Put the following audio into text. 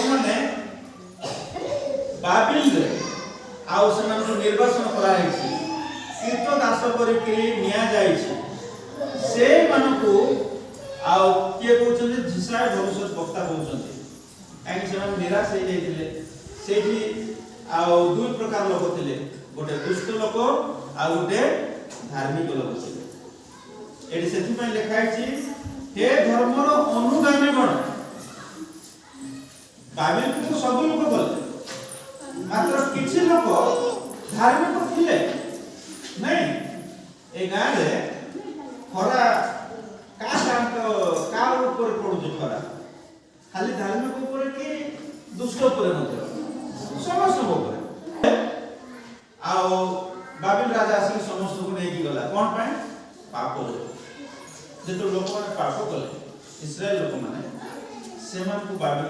मैंने बाबिल रे आउ से निर्वाचन करा कीर्त दास करके निया से मानकु आउ किए कहते झिसाए भविष्य वक्ता कहते कहीं निराश हो जाते आउ दुई प्रकार लोक थे गोटे दुष्ट लोक आ गोटे धार्मिक लोक थे ये लिखाई हे धर्मर अनुगामी गण बाबिल को सब लोग गले मात्र किसी लोक धार्मिक थे नहीं ए गाँव में खरा का ऊपर पड़ुछ खरा खाली धार्मिक ऊपर कि दुष्ट ऊपर समस्त ऊपर आओ बाबिल राजा आसिक समस्त को नहीं गला कौन पाए पाप जो लोक मैंने पाप कले इस्राएल लोक मैंने से बाबिल